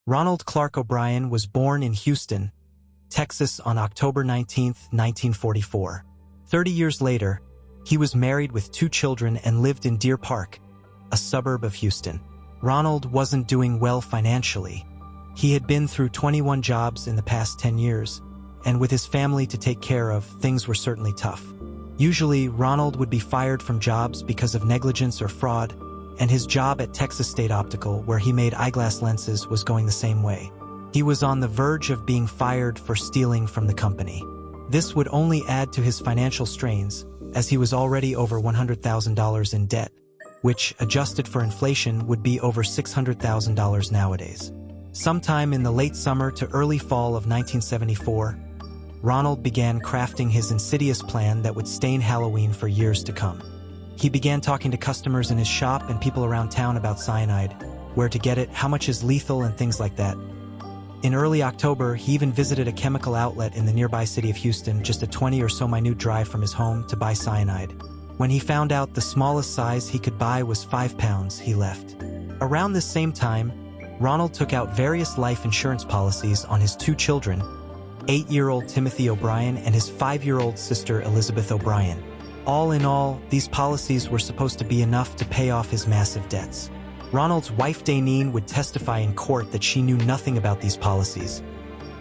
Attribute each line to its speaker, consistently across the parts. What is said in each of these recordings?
Speaker 1: Ronald Clark O'Bryan was born in Houston, Texas on October 19, 1944. 30 years later, he was married with 2 children and lived in Deer Park, a suburb of Houston. Ronald wasn't doing well financially. He had been through 21 jobs in the past 10 years, and with his family to take care of, things were certainly tough. Usually, Ronald would be fired from jobs because of negligence or fraud, and his job at Texas State Optical, where he made eyeglass lenses, was going the same way. He was on the verge of being fired for stealing from the company. This would only add to his financial strains, as he was already over $100,000 in debt, which, adjusted for inflation, would be over $600,000 nowadays. Sometime in the late summer to early fall of 1974, Ronald began crafting his insidious plan that would stain Halloween for years to come. He began talking to customers in his shop and people around town about cyanide, where to get it, how much is lethal, and things like that. In early October, he even visited a chemical outlet in the nearby city of Houston, just a 20 or so minute drive from his home, to buy cyanide. When he found out the smallest size he could buy was 5 pounds, he left. Around this same time, Ronald took out various life insurance policies on his 2 children, 8-year-old Timothy O'Bryan and his 5-year-old sister Elizabeth O'Bryan. All in all, these policies were supposed to be enough to pay off his massive debts. Ronald's wife Daneen would testify in court that she knew nothing about these policies.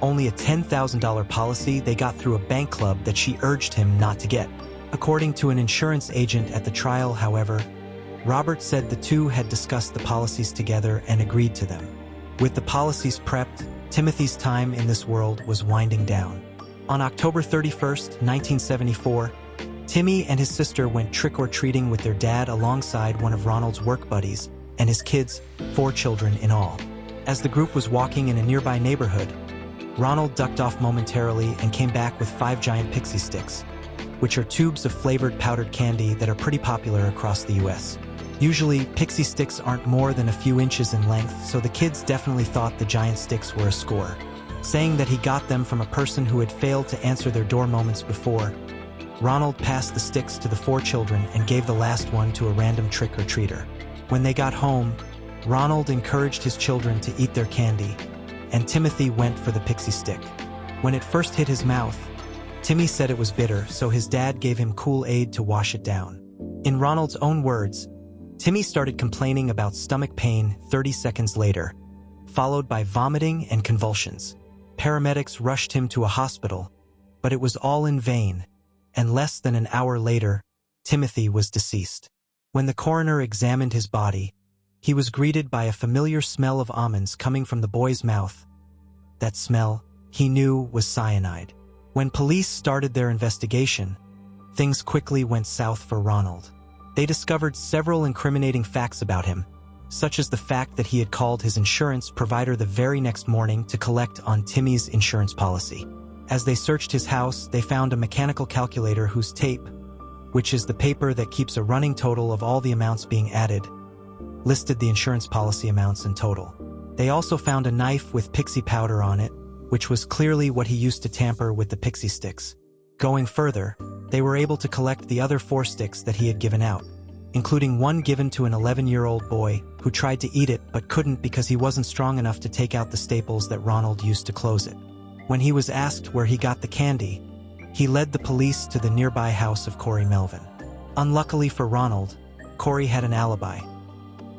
Speaker 1: Only a $10,000 policy they got through a bank club that she urged him not to get. According to an insurance agent at the trial, however, Robert said the two had discussed the policies together and agreed to them. With the policies prepped, Timothy's time in this world was winding down. On October 31, 1974, Timmy and his sister went trick-or-treating with their dad alongside one of Ronald's work buddies and his kids, 4 children in all. As the group was walking in a nearby neighborhood, Ronald ducked off momentarily and came back with 5 giant Pixy Stix, which are tubes of flavored powdered candy that are pretty popular across the US. Usually, Pixy Stix aren't more than a few inches in length, so the kids definitely thought the giant sticks were a score. Saying that he got them from a person who had failed to answer their door moments before, Ronald passed the sticks to the 4 children and gave the last one to a random trick-or-treater. When they got home, Ronald encouraged his children to eat their candy, and Timothy went for the Pixy Stick. When it first hit his mouth, Timmy said it was bitter, so his dad gave him Kool-Aid to wash it down. In Ronald's own words, Timmy started complaining about stomach pain 30 seconds later, followed by vomiting and convulsions. Paramedics rushed him to a hospital, but it was all in vain, and less than an hour later, Timothy was deceased. When the coroner examined his body, he was greeted by a familiar smell of almonds coming from the boy's mouth. That smell, he knew, was cyanide. When police started their investigation, things quickly went south for Ronald. They discovered several incriminating facts about him, such as the fact that he had called his insurance provider the very next morning to collect on Timmy's insurance policy. As they searched his house, they found a mechanical calculator whose tape, which is the paper that keeps a running total of all the amounts being added, listed the insurance policy amounts in total. They also found a knife with pixie powder on it, which was clearly what he used to tamper with the Pixy Stix. Going further, they were able to collect the other 4 sticks that he had given out, including one given to an 11-year-old boy who tried to eat it but couldn't because he wasn't strong enough to take out the staples that Ronald used to close it. When he was asked where he got the candy, he led the police to the nearby house of Corey Melvin. Unluckily for Ronald, Corey had an alibi.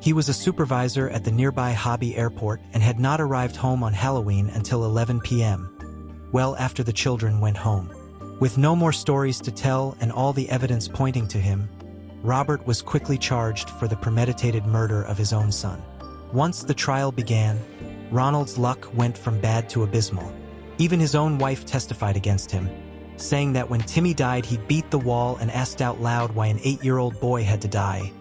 Speaker 1: He was a supervisor at the nearby Hobby Airport and had not arrived home on Halloween until 11 p.m., well after the children went home. With no more stories to tell and all the evidence pointing to him, Robert was quickly charged for the premeditated murder of his own son. Once the trial began, Ronald's luck went from bad to abysmal. Even his own wife testified against him, saying that when Timmy died he beat the wall and asked out loud why an 8-year-old boy had to die,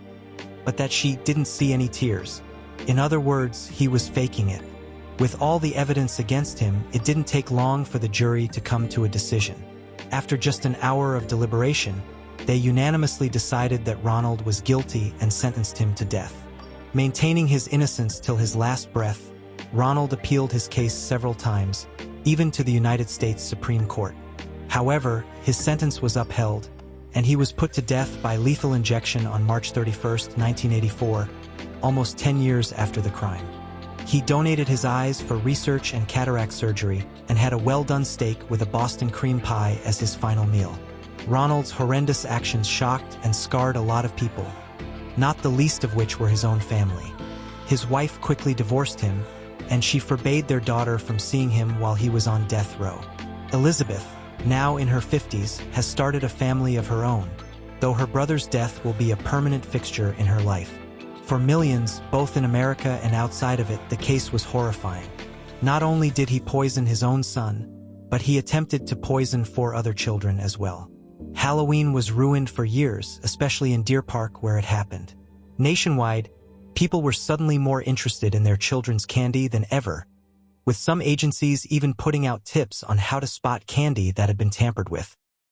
Speaker 1: but that she didn't see any tears. In other words, he was faking it. With all the evidence against him, it didn't take long for the jury to come to a decision. After just an hour of deliberation, they unanimously decided that Ronald was guilty and sentenced him to death. Maintaining his innocence till his last breath, Ronald appealed his case several times, even to the United States Supreme Court. However, his sentence was upheld, and he was put to death by lethal injection on March 31, 1984, almost 10 years after the crime. He donated his eyes for research and cataract surgery and had a well-done steak with a Boston cream pie as his final meal. Ronald's horrendous actions shocked and scarred a lot of people, not the least of which were his own family. His wife quickly divorced him, and she forbade their daughter from seeing him while he was on death row. Elizabeth, now in her 50s, has started a family of her own, though her brother's death will be a permanent fixture in her life. For millions, both in America and outside of it, the case was horrifying. Not only did he poison his own son, but he attempted to poison 4 other children as well. Halloween was ruined for years, especially in Deer Park where it happened. Nationwide, people were suddenly more interested in their children's candy than ever, with some agencies even putting out tips on how to spot candy that had been tampered with.